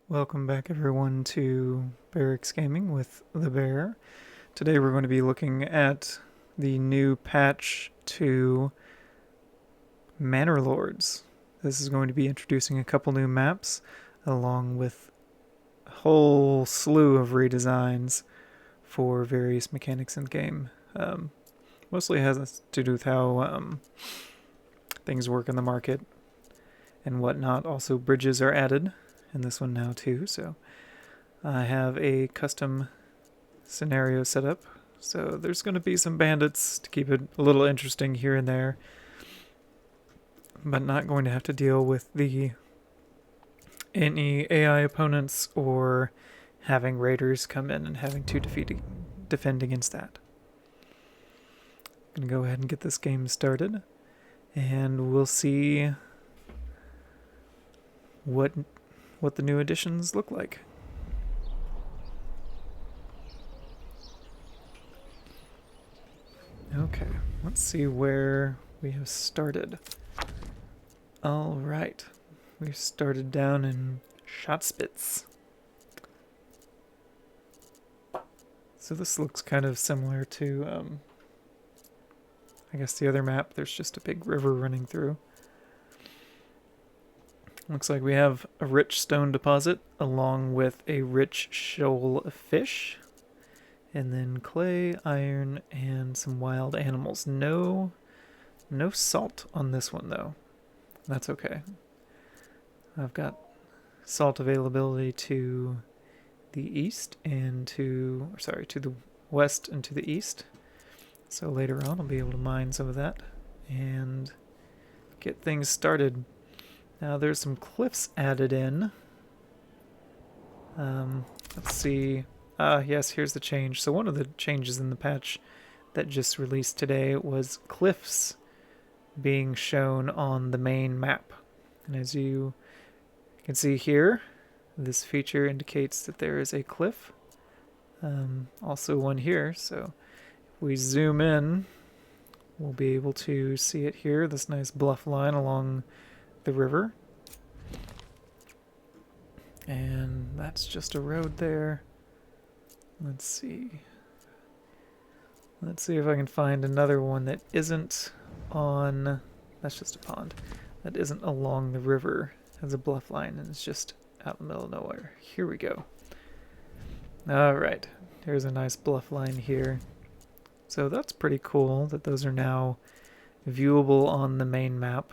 Welcome back everyone to Barracks Gaming with the Bear. Today we're going to be looking at the new patch to Manor Lords. This is going to be introducing a couple new maps along with a whole slew of redesigns for various mechanics in the game. Mostly has to do with how things work in the market and whatnot. Also bridges are added in this one now too, so I have a custom scenario set up. So there's going to be some bandits to keep it a little interesting here and there, but not going to have to deal with any AI opponents or having raiders come in and having to defend against that. I'm going to go ahead and get this game started, and we'll see what the new additions look like. Okay, let's see where we have started. Alright, we started down in Schatzspitz. So this looks kind of similar to, I guess the other map. There's just a big river running through. Looks like we have a rich stone deposit along with a rich shoal of fish. And then clay, iron, and some wild animals. No salt on this one though. That's okay. I've got salt availability to the east and to the west and to the east. So later on I'll be able to mine some of that and get things started. Now there's some cliffs added in. Let's see. Yes, here's the change. So one of the changes in the patch that just released today was cliffs being shown on the main map. And as you can see here, this feature indicates that there is a cliff. Also one here, so if we zoom in, we'll be able to see it here, this nice bluff line along the river. And that's just a road there. Let's see if I can find another one that isn't on, that's just a pond, that isn't along the river, has a bluff line and it's just out in the middle of nowhere. Here we go. Alright, there's a nice bluff line here. So that's pretty cool that those are now viewable on the main map.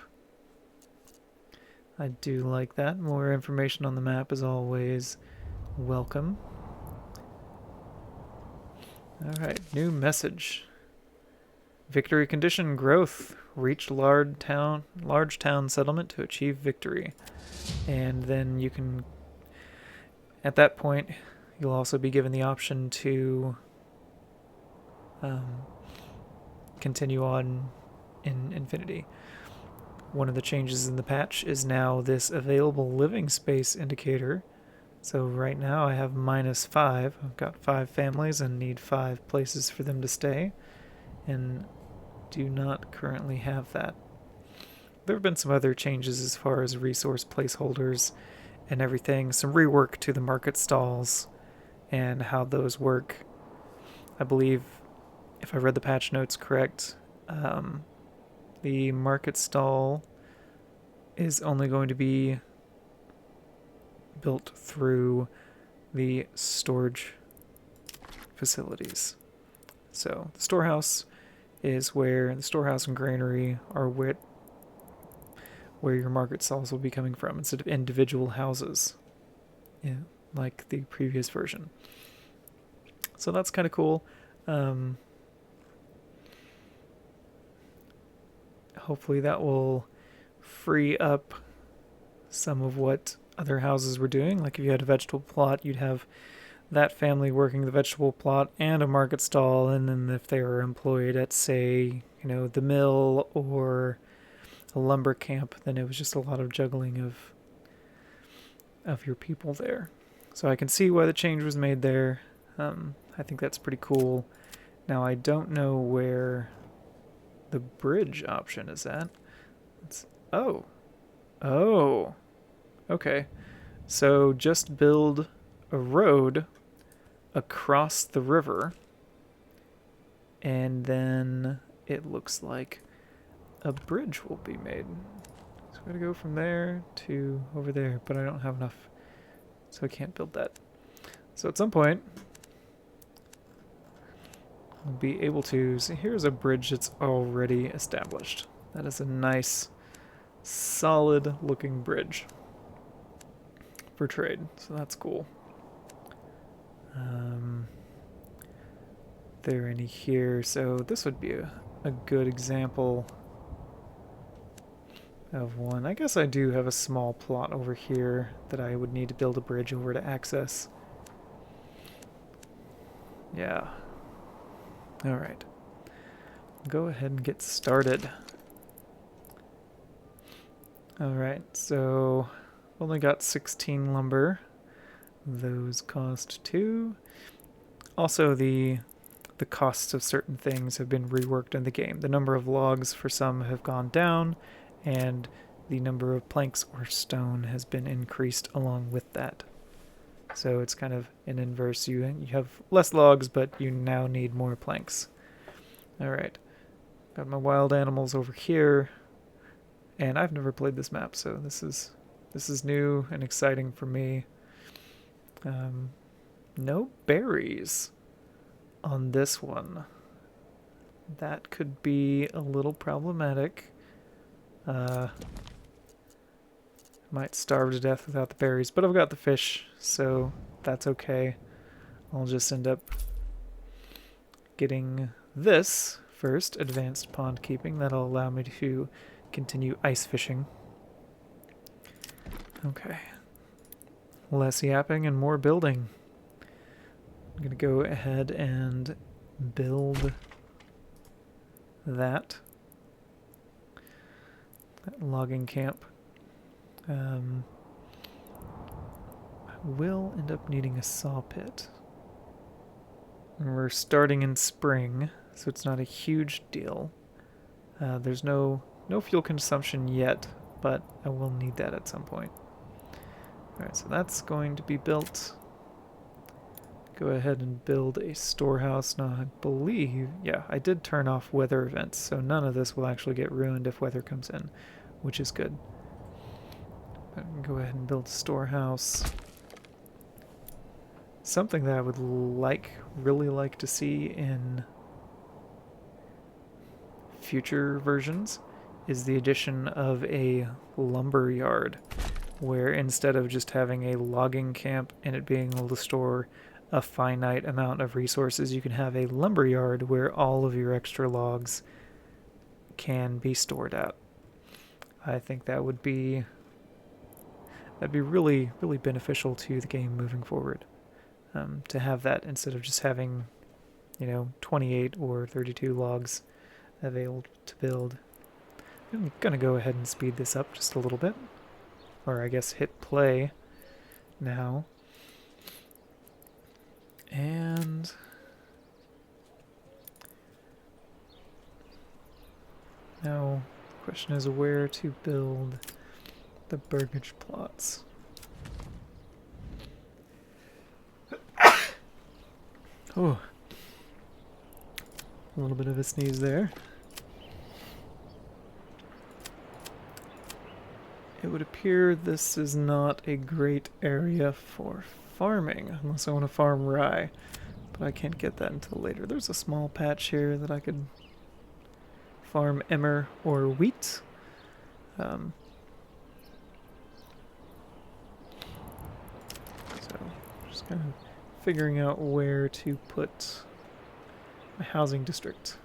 I do like that. More information on the map is always welcome. Alright, new message. Victory condition growth. Reach large town settlement to achieve victory. And then you can, at that point, you'll also be given the option to continue on in infinity. One of the changes in the patch is now this available living space indicator. So right now I have -5. I've got 5 families and need 5 places for them to stay, and do not currently have that. There have been some other changes as far as resource placeholders and everything. Some rework to the market stalls and how those work. I believe, if I read the patch notes correct, the market stall is only going to be built through the storage facilities. So the storehouse is where the storehouse and granary are where your market stalls will be coming from instead of individual houses, yeah, like the previous version. So that's kind of cool. Hopefully that will free up some of what other houses were doing. Like if you had a vegetable plot, you'd have that family working the vegetable plot and a market stall, and then if they were employed at, say, the mill or a lumber camp, then it was just a lot of juggling of your people there. So I can see why the change was made there. I think that's pretty cool. Now I don't know where the bridge option is at. Oh, okay. So just build a road across the river, and then it looks like a bridge will be made. So we're gonna go from there to over there, but I don't have enough, so I can't build that. So at some point, I'll be able to. See, here's a bridge that's already established. That is a nice, solid looking bridge for trade, so that's cool. There any here, so this would be a good example of one. I guess I do have a small plot over here that I would need to build a bridge over to access. Yeah. Alright. Go ahead and get started. Alright, so only got 16 lumber. Those cost 2. Also, the costs of certain things have been reworked in the game. The number of logs for some have gone down, and the number of planks or stone has been increased along with that. So it's kind of an inverse. You have less logs, but you now need more planks. Alright. Got my wild animals over here. And I've never played this map, so this is new and exciting for me. No berries on this one. That could be a little problematic. Might starve to death without the berries, but I've got the fish, so that's okay. I'll just end up getting this first, advanced pond keeping. That'll allow me to continue ice fishing. Okay. Less yapping and more building. I'm going to go ahead and build that logging camp. I will end up needing a saw pit. We're starting in spring, so it's not a huge deal. There's no fuel consumption yet, but I will need that at some point. Alright, so that's going to be built. Go ahead and build a storehouse. Now, I believe, yeah, I did turn off weather events, so none of this will actually get ruined if weather comes in, which is good. I can go ahead and build a storehouse. Something that I would really like to see in future versions is the addition of a lumber yard, where instead of just having a logging camp and it being able to store a finite amount of resources, you can have a lumber yard where all of your extra logs can be stored at. I think that'd be really, really beneficial to the game moving forward. To have that instead of just having, 28 or 32 logs available to build. I'm gonna go ahead and speed this up just a little bit. Or I guess hit play now. And now the question is where to build the burgage plots. Oh, a little bit of a sneeze there. It would appear this is not a great area for farming, unless I want to farm rye, but I can't get that until later. There's a small patch here that I could farm emmer or wheat. So, just kind of figuring out where to put my housing district.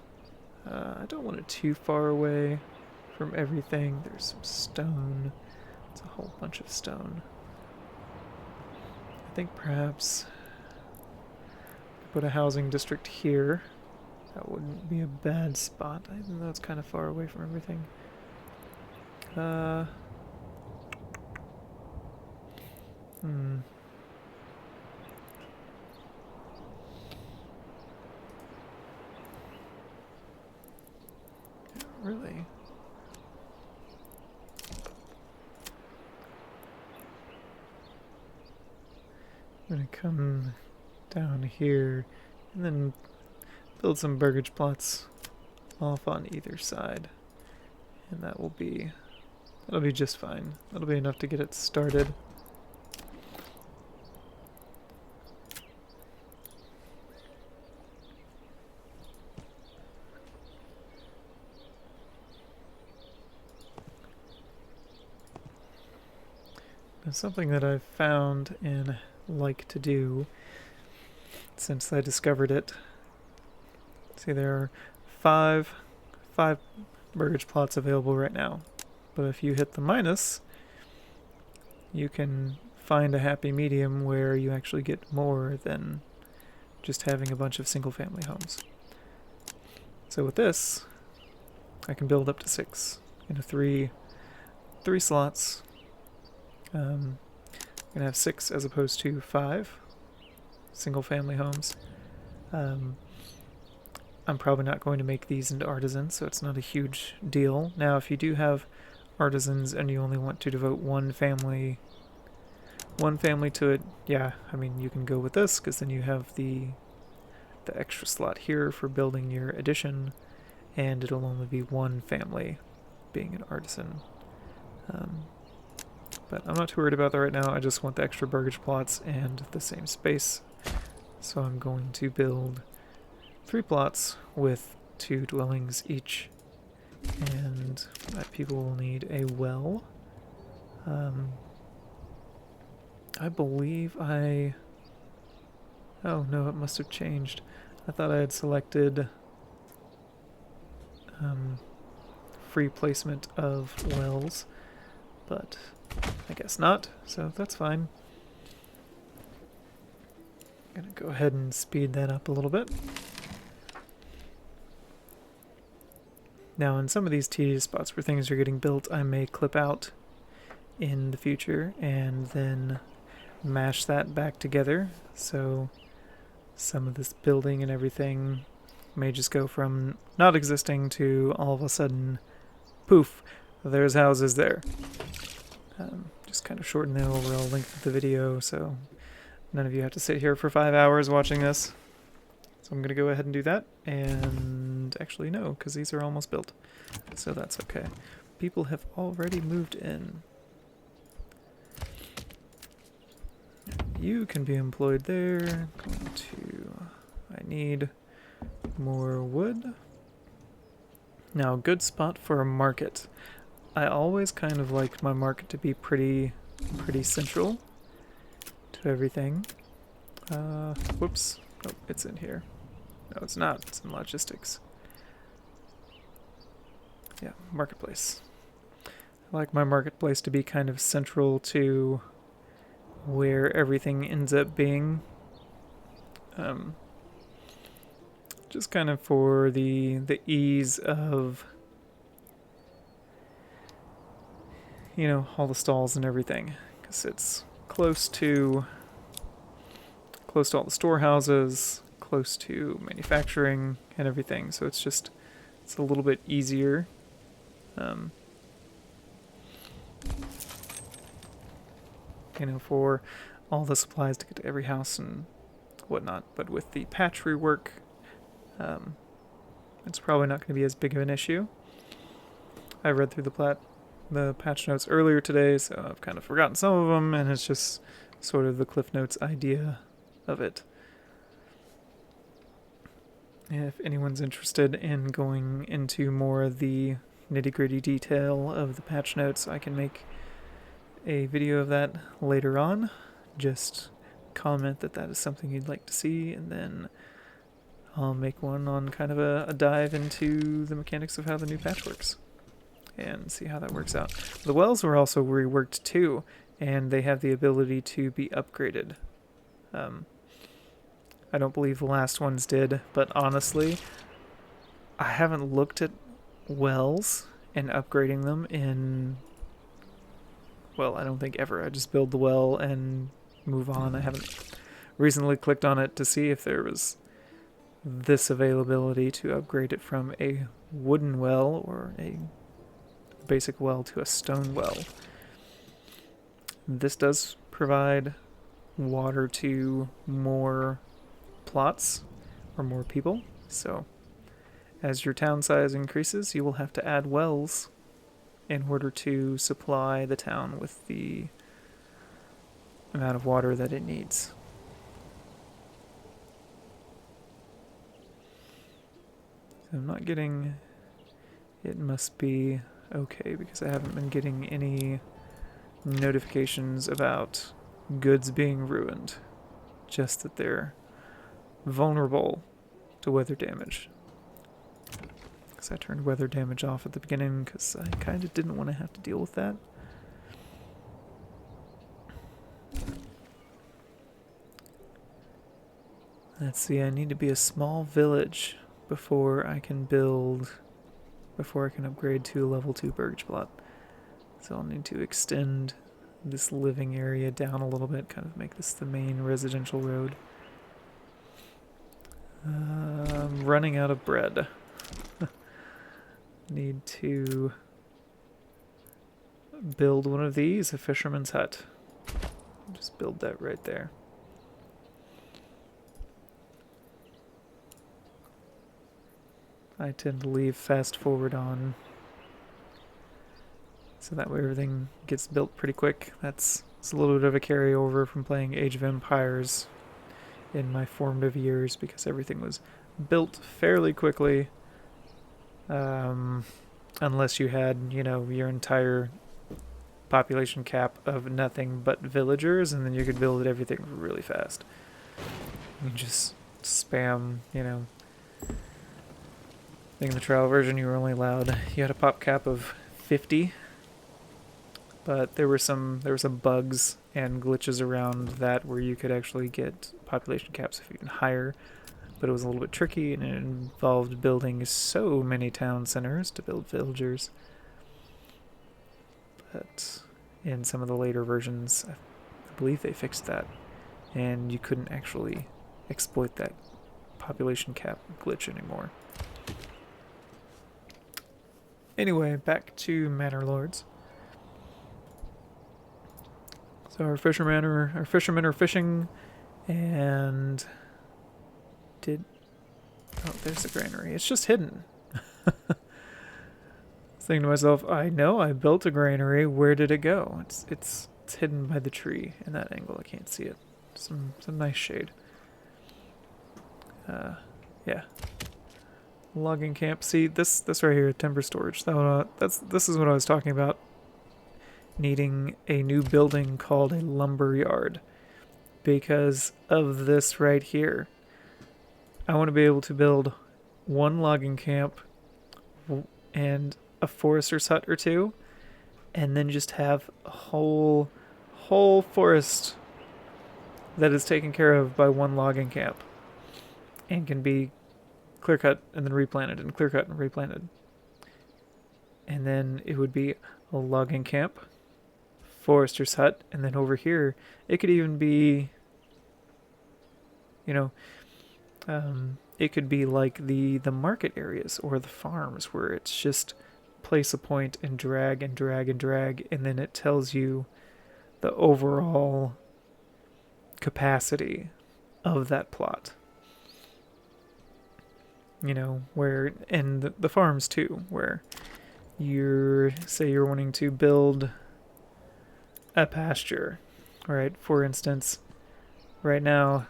I don't want it too far away from everything. There's some stone. It's a whole bunch of stone. I think perhaps put a housing district here. That wouldn't be a bad spot, even though it's kind of far away from everything. Really? I'm gonna come down here and then build some burgage plots off on either side. And that'll be just fine. That'll be enough to get it started. Now, something that I've found and like to do since I discovered it. See, there are five burgage plots available right now. But if you hit the minus, you can find a happy medium where you actually get more than just having a bunch of single family homes. So with this, I can build up to 6 into three slots. I'm gonna have 6 as opposed to 5 single family homes. I'm probably not going to make these into artisans, so it's not a huge deal. Now, if you do have artisans and you only want to devote one family to it, yeah, I mean, you can go with this, because then you have the extra slot here for building your addition, and it'll only be one family being an artisan. But I'm not too worried about that right now. I just want the extra burgage plots and the same space. So I'm going to build 3 plots with 2 dwellings each. And my people will need a well. I believe I... Oh no, it must have changed. I thought I had selected free placement of wells, but I guess not, so that's fine. I'm gonna go ahead and speed that up a little bit. Now, in some of these tedious spots where things are getting built, I may clip out in the future and then mash that back together, so some of this building and everything may just go from not existing to all of a sudden, poof, there's houses there. Just kind of shorten the overall length of the video so none of you have to sit here for 5 hours watching this. So I'm going to go ahead and do that, and actually no, because these are almost built, so that's okay. People have already moved in. You can be employed there. I need more wood. Now, good spot for a market. I always kind of like my market to be pretty central to everything. Whoops. Nope, it's in here. No, it's not. It's in logistics. Yeah, marketplace. I like my marketplace to be kind of central to where everything ends up being. Just kind of for the ease of, you know, all the stalls and everything, because it's close to all the storehouses, close to manufacturing and everything, so it's a little bit easier. You know, for all the supplies to get to every house and whatnot. But with the patch rework, it's probably not going to be as big of an issue. I read through the patch notes earlier today, so I've kind of forgotten some of them, and it's just sort of the Cliff Notes idea of it. If anyone's interested in going into more of the nitty-gritty detail of the patch notes, I can make a video of that later on. Just comment that is something you'd like to see, and then I'll make one on kind of a dive into the mechanics of how the new patch works and see how that works out. The wells were also reworked too, and they have the ability to be upgraded. I don't believe the last ones did, but honestly, I haven't looked at wells and upgrading them in, well, I don't think ever. I just build the well and move on. I haven't recently clicked on it to see if there was this availability to upgrade it from a wooden well or a basic well to a stone well. This does provide water to more plots or more people. So as your town size increases, you will have to add wells in order to supply the town with the amount of water that it needs. So I'm not getting... It must be okay because I haven't been getting any notifications about goods being ruined. Just that they're vulnerable to weather damage. Because I turned weather damage off at the beginning because I kind of didn't want to have to deal with that. Let's see, I need to be a small village before I can upgrade to a level 2 Burgage plot. So I'll need to extend this living area down a little bit, kind of make this the main residential road. I'm running out of bread. Need to build one of these, a fisherman's hut. Just build that right there. I tend to leave fast forward on, so that way everything gets built pretty quick. It's a little bit of a carryover from playing Age of Empires in my formative years because everything was built fairly quickly. Unless you had, your entire population cap of nothing but villagers, and then you could build everything really fast. You just spam, I think in the trial version you were only allowed, you had a pop cap of 50, but there were some bugs and glitches around that where you could actually get population caps of even higher, but it was a little bit tricky and it involved building so many town centers to build villagers. But in some of the later versions, I believe they fixed that, and you couldn't actually exploit that population cap glitch anymore. Anyway, back to Manor Lords. So our fishermen are fishing, and oh, there's the granary. It's just hidden. I was thinking to myself, I know I built a granary. Where did it go? It's hidden by the tree in that angle. I can't see it. Some nice shade. Yeah. Logging camp. See, this right here, timber storage. This is what I was talking about. Needing a new building called a lumber yard because of this right here. I want to be able to build one logging camp and a forester's hut or two, and then just have a whole forest that is taken care of by one logging camp and can be clear cut and then replanted and clear cut and replanted. And then it would be a logging camp, forester's hut, and then over here it could even be, it could be like the market areas or the farms where it's just place a point and drag and drag and drag, and then it tells you the overall capacity of that plot. Where, and the farms too, where you're wanting to build a pasture, right? For instance, right now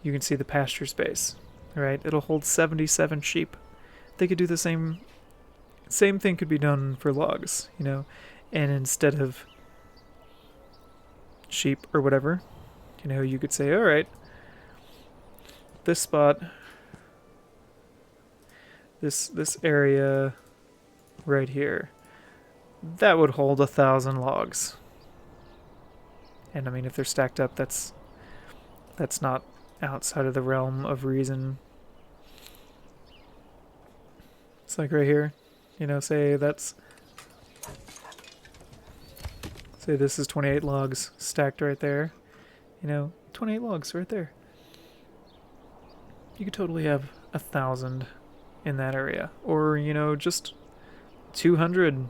you can see the pasture space, right? It'll hold 77 sheep. They could do the same thing could be done for logs, and instead of sheep or whatever, you could say, all right, this spot, this area right here, that would hold 1,000 logs. And I mean, if they're stacked up, that's not outside of the realm of reason. It's like right here, say this is 28 logs stacked right there. 28 logs right there. You could totally have 1,000 in that area, or just 200.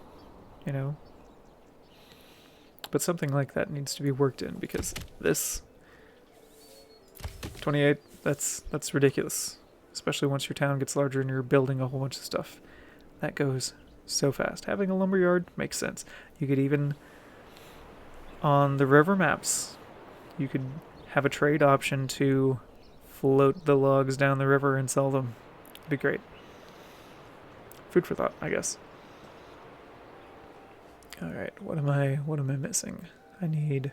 But But something like that needs to be worked in, because this 28, that's ridiculous. Especially once your town gets larger and you're building a whole bunch of stuff. That goes so fast. Having a lumberyard makes sense. You could even, on the river maps, you could have a trade option to float the logs down the river and sell them. It'd be great. Food for thought, I guess. Alright, what am I missing? I've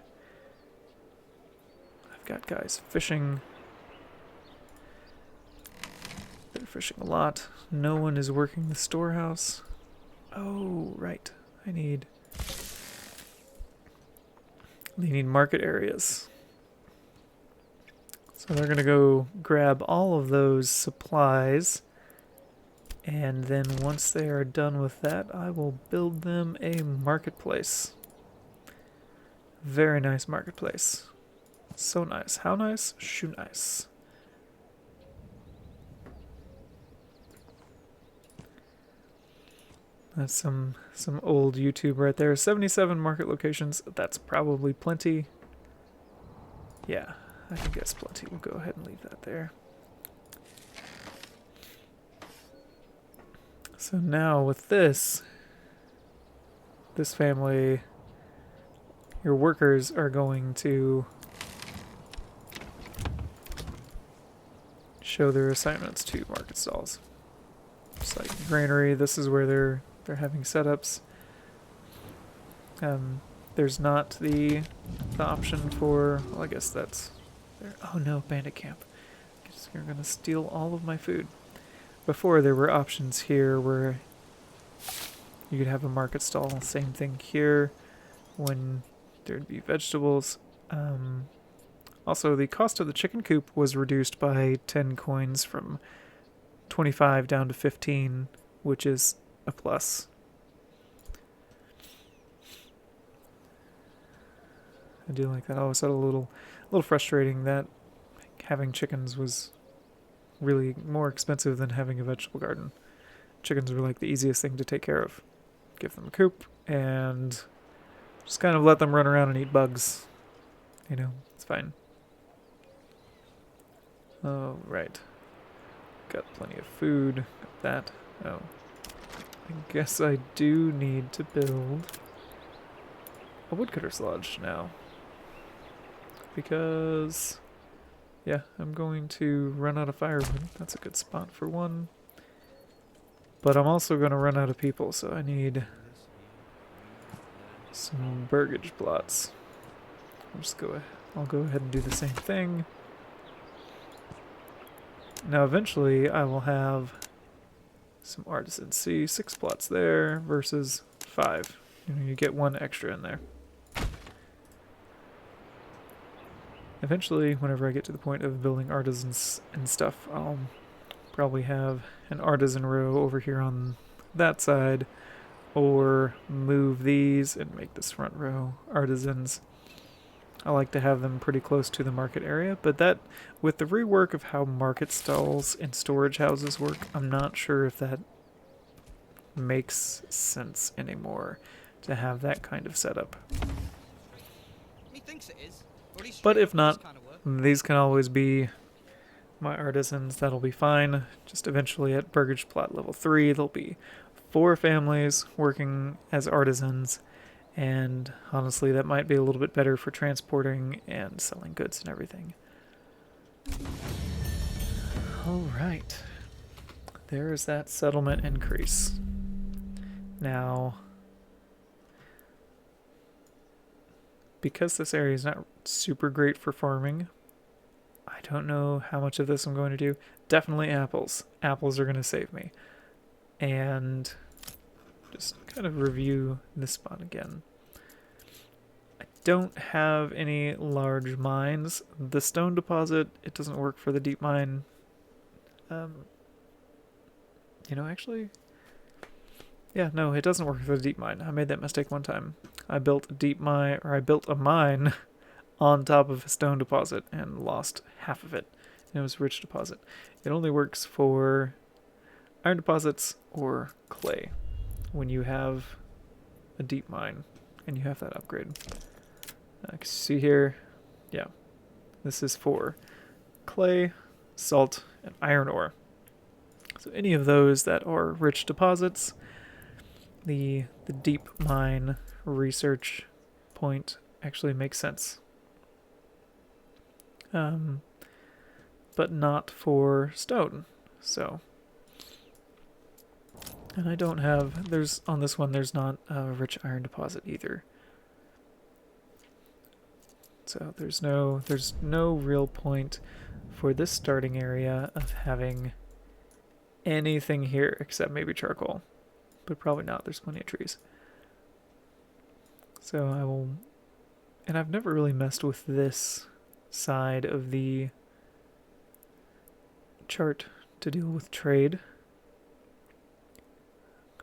got guys fishing. They're fishing a lot. No one is working the storehouse. Oh, right. They need market areas. So they're gonna go grab all of those supplies, and then once they are done with that, I will build them a marketplace. Very nice marketplace. So nice. How nice? Shoo nice. That's some old YouTube right there. 77 market locations. That's probably plenty. Yeah, I can guess plenty. We'll go ahead and leave that there. So now with this family, your workers are going to show their assignments to market stalls. Just like granary, this is where they're having setups. There's not the option for, well, I guess that's there. Oh no, bandit camp. You're gonna steal all of my food. Before there were options here where you could have a market stall. Same thing here when there'd be vegetables. Also, the cost of the chicken coop was reduced by 10 coins from 25 down to 15, which is a plus. I do like that. I always thought a little frustrating that having chickens was really more expensive than having a vegetable garden. Chickens were like the easiest thing to take care of. Give them a coop and just kind of let them run around and eat bugs. You know, it's fine. Oh, right. Got plenty of food. Got that. Oh. I guess I do need to build a woodcutter's lodge now. Because, yeah, I'm going to run out of firewood. That's a good spot for one. But I'm also going to run out of people, so I need some burgage plots. I'll go ahead and do the same thing. Now eventually I will have some artisans. See, 6 plots there versus 5. You get 1 extra in there. Eventually, whenever I get to the point of building artisans and stuff, I'll probably have an artisan row over here on that side, or move these and make this front row artisans. I like to have them pretty close to the market area, but that, with the rework of how market stalls and storage houses work, I'm not sure if that makes sense anymore to have that kind of setup. Methinks it is. But if not, these can always be my artisans. That'll be fine. Just eventually at burgage plot level 3, there'll be 4 families working as artisans. And honestly, that might be a little bit better for transporting and selling goods and everything. Alright. There is that settlement increase. Now, because this area is not super great for farming, I don't know how much of this I'm going to do. Definitely apples. Apples are going to save me. And just kind of review this spot again. I don't have any large mines. The stone deposit, it doesn't work for the deep mine. You know, actually, yeah, no, it doesn't work for the deep mine. I made that mistake one time. I built a mine on top of a stone deposit and lost half of it. And it was a rich deposit. It only works for iron deposits or clay when you have a deep mine and you have that upgrade. See here, yeah, this is for clay, salt, and iron ore. So any of those that are rich deposits, the deep mine research point actually makes sense. But not for stone. So, and I don't have, on this one, there's not a rich iron deposit either. So there's no real point for this starting area of having anything here except maybe charcoal. But probably not, there's plenty of trees. So I will, and I've never really messed with this side of the chart to deal with trade.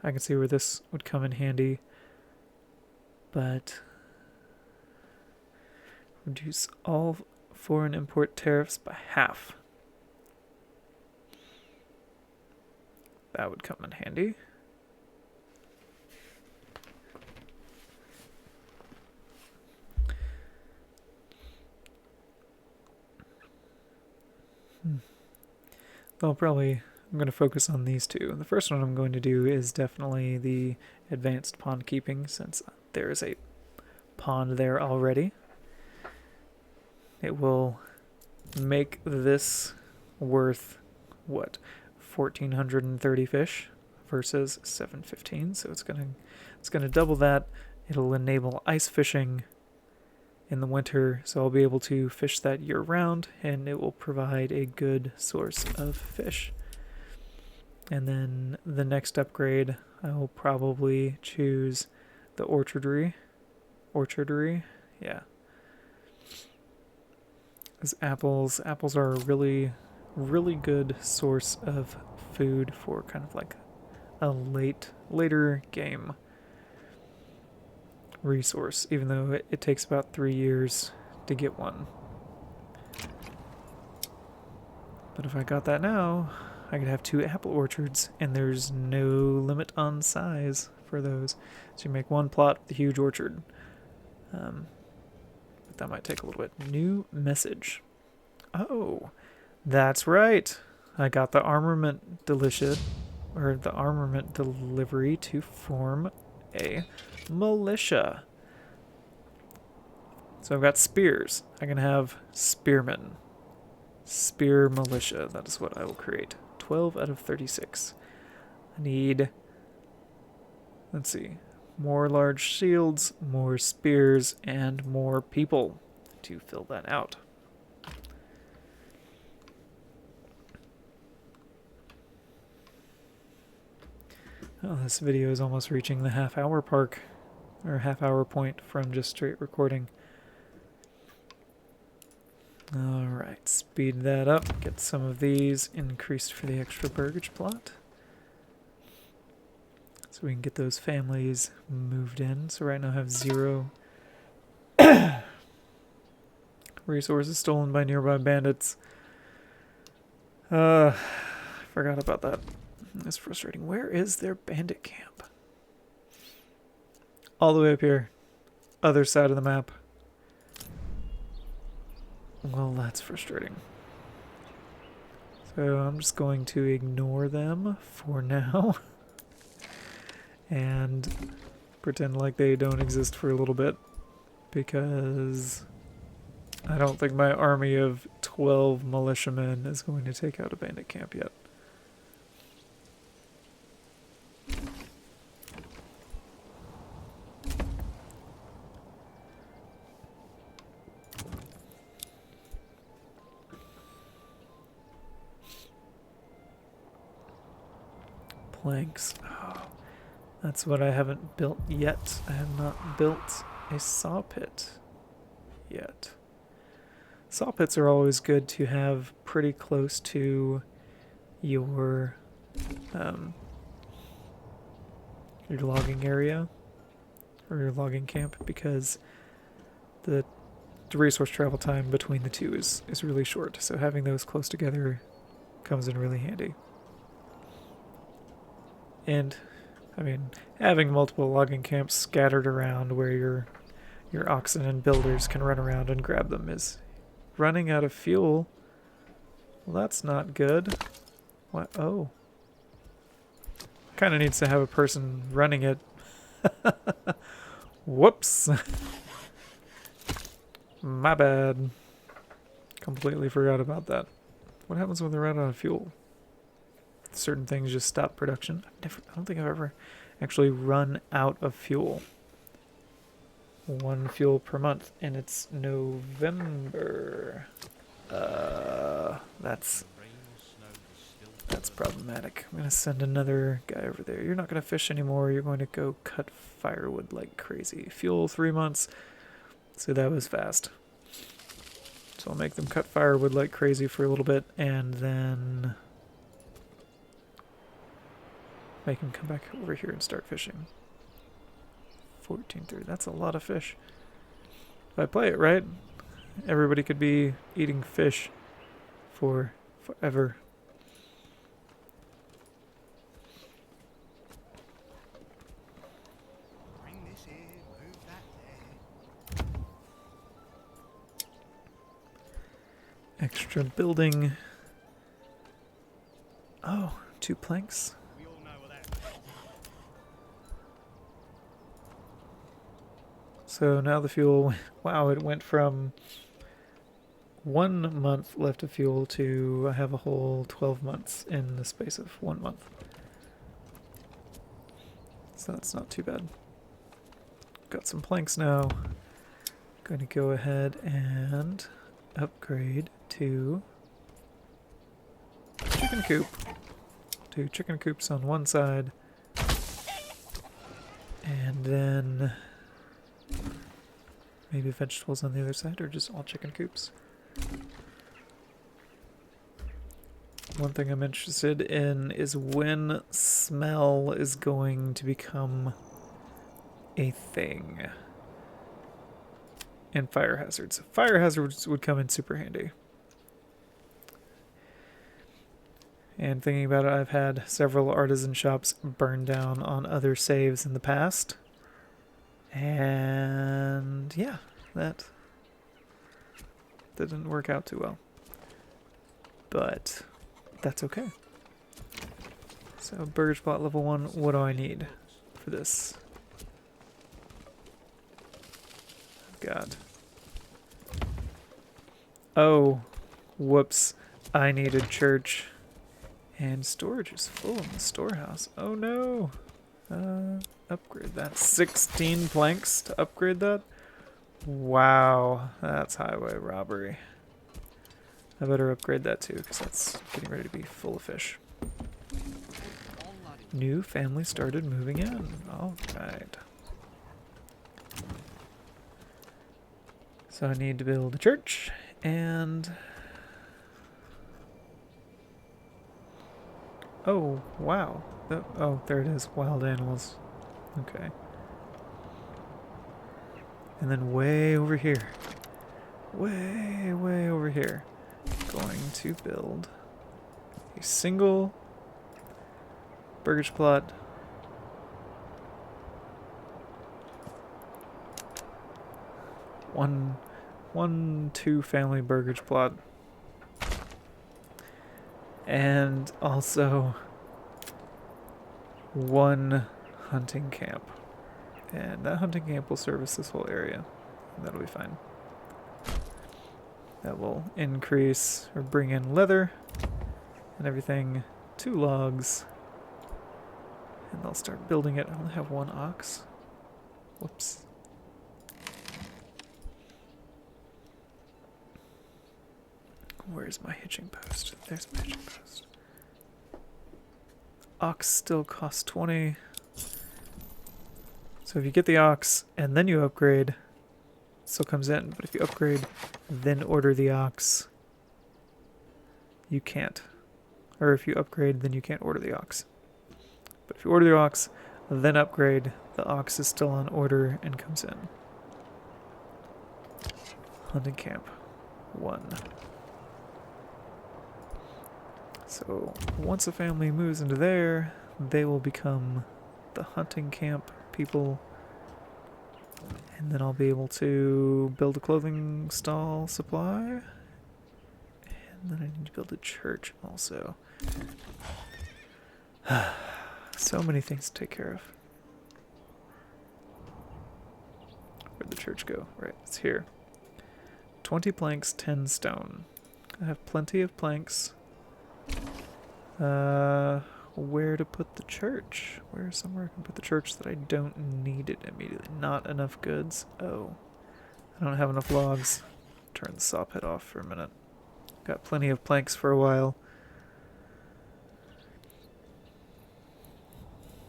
I can see where this would come in handy, but reduce all foreign import tariffs by half. That would come in handy. I'm going to focus on these two. The first one I'm going to do is definitely the advanced pond keeping, since there is a pond there already. It will make this worth, what, 1,430 fish versus 715, so it's gonna double that. It'll enable ice fishing in the winter, so I'll be able to fish that year round, and it will provide a good source of fish. And then the next upgrade, I will probably choose the orchardry, yeah. As apples are a really, really good source of food for kind of like a later game resource, even though it takes about 3 years to get one. But if I got that now, I could have 2 apple orchards, and there's no limit on size for those. So you make one plot with a huge orchard. But that might take a little bit. New message. Oh, that's right. I got the armament armament delivery to form a militia. So I've got spears. I can have spearmen. Spear militia. That is what I will create. 12 out of 36. I need, let's see, more large shields, more spears, and more people to fill that out. Oh, this video is almost reaching the half-hour point from just straight recording. Alright, speed that up, get some of these increased for the extra burgage plot. So we can get those families moved in. So right now I have 0 resources stolen by nearby bandits. I forgot about that. That's frustrating. Where is their bandit camp? All the way up here. Other side of the map. Well, that's frustrating. So I'm just going to ignore them for now. And pretend like they don't exist for a little bit. Because I don't think my army of 12 militiamen is going to take out a bandit camp yet. Planks. Oh, that's what I haven't built yet. I have not built a saw pit yet. Saw pits are always good to have pretty close to your logging area or your logging camp, because the resource travel time between the two is really short. So having those close together comes in really handy. And I mean, having multiple logging camps scattered around where your oxen and builders can run around and grab them is running out of fuel. Well, that's not good. What? Oh. Kind of needs to have a person running it. Whoops. My bad. Completely forgot about that. What happens when they run out of fuel? Certain things just stop production. I don't think I've ever actually run out of fuel. 1 fuel per month, and it's November. That's problematic. I'm gonna send another guy over there. You're not gonna fish anymore. You're going to go cut firewood like crazy. Fuel 3 months. So that was fast. So I'll make them cut firewood like crazy for a little bit, and then make them come back over here and start fishing. 14.3. That's a lot of fish. If I play it right, everybody could be eating fish for forever. Bring this here, move that there. Extra building. Oh, 2 planks. We all know what that. So now the fuel, wow, it went from 1 month left of fuel to I have a whole 12 months in the space of 1 month. So that's not too bad. Got some planks now. Going to go ahead and upgrade to chicken coop. 2 chicken coops on one side. And then maybe vegetables on the other side, or just all chicken coops. One thing I'm interested in is when smell is going to become a thing. And fire hazards. Fire hazards would come in super handy. And thinking about it, I've had several artisan shops burn down on other saves in the past. And yeah, that didn't work out too well. But that's okay. So burgage plot level 1, what do I need for this? I've got... Oh, whoops. I needed church. And storage is full in the storehouse. Oh no! Upgrade that. 16 planks to upgrade that? Wow, that's highway robbery. I better upgrade that too, because that's getting ready to be full of fish. New family started moving in. Alright. So I need to build a church, and... Oh, wow. Oh, there it is. Wild animals. Okay. And then way over here. Way over here. Going to build a single burgage plot. One, 2 family burgage plot. And also 1 hunting camp. And that hunting camp will service this whole area. And that'll be fine. That will increase or bring in leather and everything. 2 logs. And they'll start building it. I only have 1 ox. Whoops. Where's my hitching post? There's my hitching post. Ox still costs 20. So if you get the ox and then you upgrade, it still comes in. But if you upgrade, then order the ox, you can't. Or if you upgrade, then you can't order the ox. But if you order the ox, then upgrade, the ox is still on order and comes in. Hunting camp 1. So once a family moves into there, they will become the hunting camp people. And then I'll be able to build a clothing stall supply. And then I need to build a church also. So many things to take care of. Where'd the church go? Right, it's here. 20 planks, 10 stone. I have plenty of planks. Where to put the church? Where's somewhere I can put the church that I don't need it immediately? Not enough goods? Oh. I don't have enough logs. Turn the saw pit off for a minute. Got plenty of planks for a while.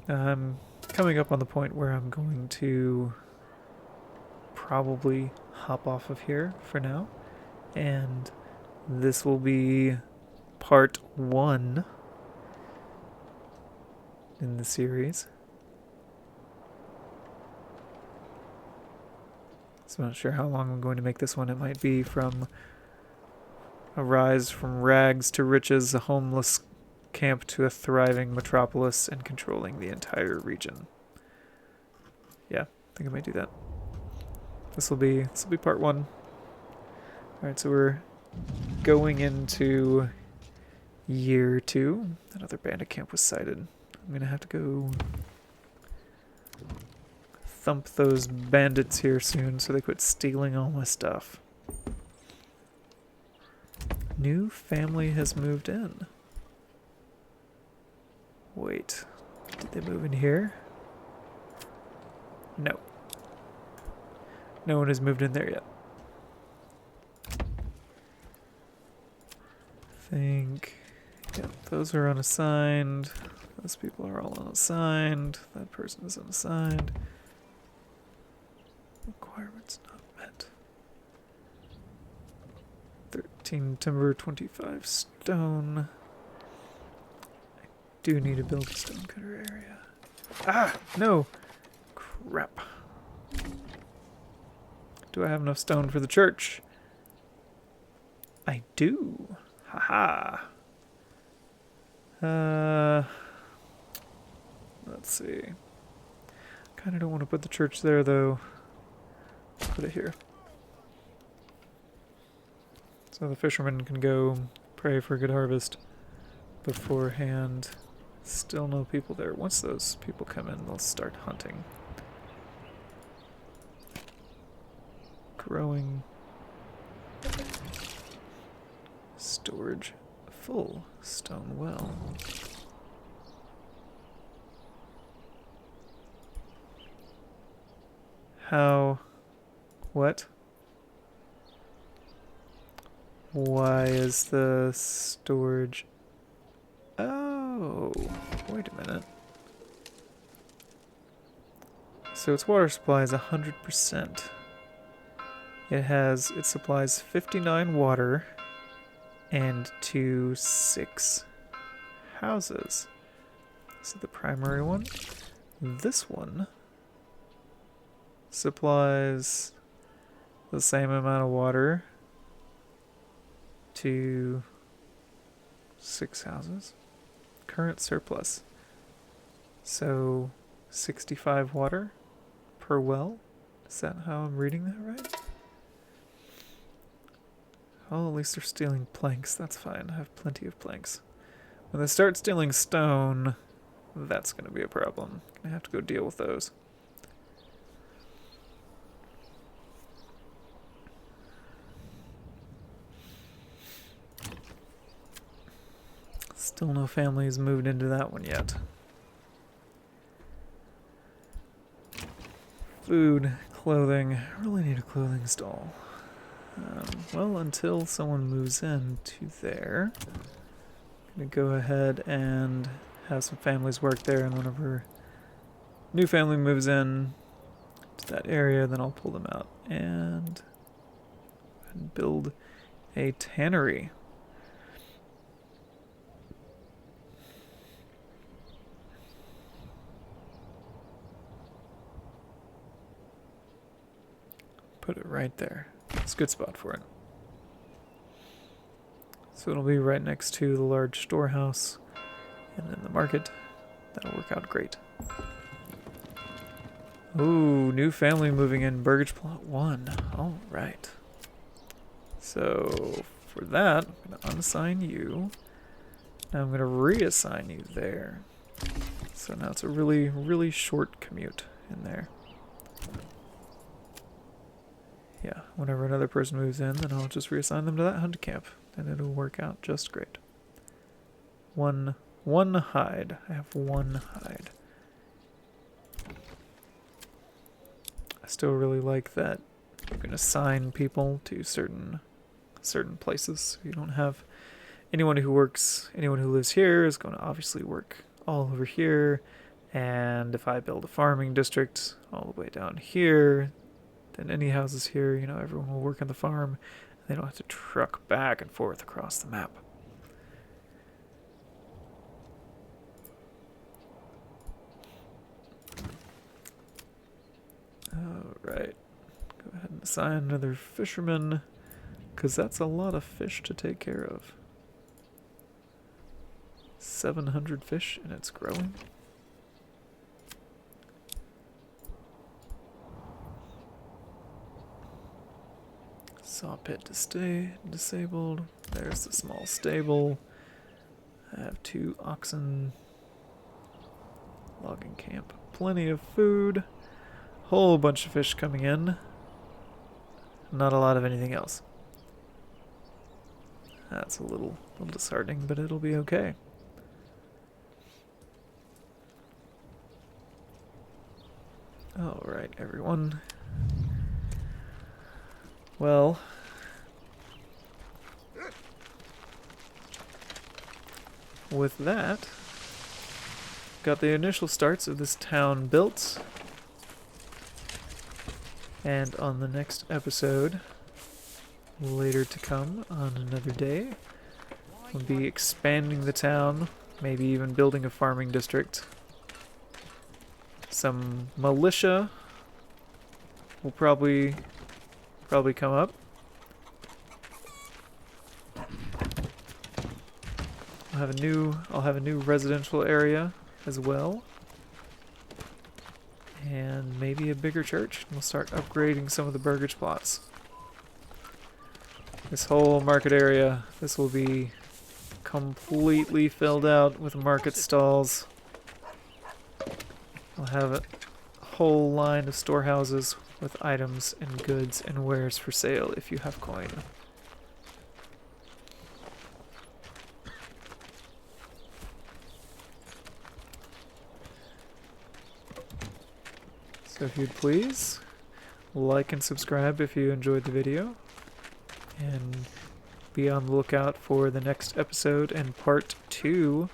I'm coming up on the point where I'm going to probably hop off of here for now. And this will be part 1 in the series. So I'm not sure how long I'm going to make this one. It might be from a rise from rags to riches, a homeless camp to a thriving metropolis, and controlling the entire region. Yeah, I think I might do that. This will be part 1. Alright, so we're going into year 2. Another bandit camp was sighted. I'm gonna have to go thump those bandits here soon so they quit stealing all my stuff. New family has moved in. Wait, did they move in here? No. No one has moved in there yet. Think, yep, those are unassigned. Those people are all unassigned. That person is unassigned. Requirements not met. 13 timber, 25 stone. I do need to build a stone cutter area. Ah, no! Crap. Do I have enough stone for the church? I do. Haha. Let's see. Kind of don't want to put the church there, though. Put it here. So the fishermen can go pray for a good harvest beforehand. Still no people there. Once those people come in, they'll start hunting. Growing. Storage full. Stone well. How? What? Why is the storage... Oh, wait a minute. So its water supply is 100%. It supplies 59 water and 6 houses. This is the primary one. This one supplies the same amount of water to 6 houses. Current surplus. So 65 water per well. Is that how I'm reading that right? Oh, at least they're stealing planks. That's fine. I have plenty of planks. When they start stealing stone, that's going to be a problem. I have to go deal with those. Still no families moved into that one yet. Food, clothing. I really need a clothing stall. Well, until someone moves in to there, I'm going to go ahead and have some families work there, and whenever new family moves in to that area, then I'll pull them out and build a tannery. Put it right there. It's a good spot for it. So it'll be right next to the large storehouse and then the market. That'll work out great. Ooh, new family moving in, Burgage Plot 1. Alright. So, for that, I'm going to unassign you. Now I'm going to reassign you there. So now it's a really, really short commute in there. Yeah, whenever another person moves in, then I'll just reassign them to that hunt camp. And it'll work out just great. One hide. I have one hide. I still really like that you can assign people to certain places. You don't have anyone who lives here is going to obviously work all over here. And if I build a farming district all the way down here, then any houses here, everyone will work on the farm. They don't have to truck back and forth across the map. Alright. Go ahead and assign another fisherman, because that's a lot of fish to take care of. 700 fish, and it's growing. Saw pit to stay disabled. There's the small stable. I have 2 oxen. Logging camp. Plenty of food. Whole bunch of fish coming in. Not a lot of anything else. That's a little disheartening, but it'll be okay. Alright, everyone. Well, with that, got the initial starts of this town built. And on the next episode, later to come on another day, we'll be expanding the town, maybe even building a farming district. Some militia will probably come up. I'll have a new residential area as well. And maybe a bigger church. We'll start upgrading some of the burgage plots. This whole market area, this will be completely filled out with market stalls. I'll have a whole line of storehouses with items and goods and wares for sale if you have coin. So if you'd please, like and subscribe if you enjoyed the video, and be on the lookout for the next episode and part 2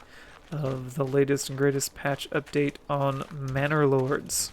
of the latest and greatest patch update on Manor Lords.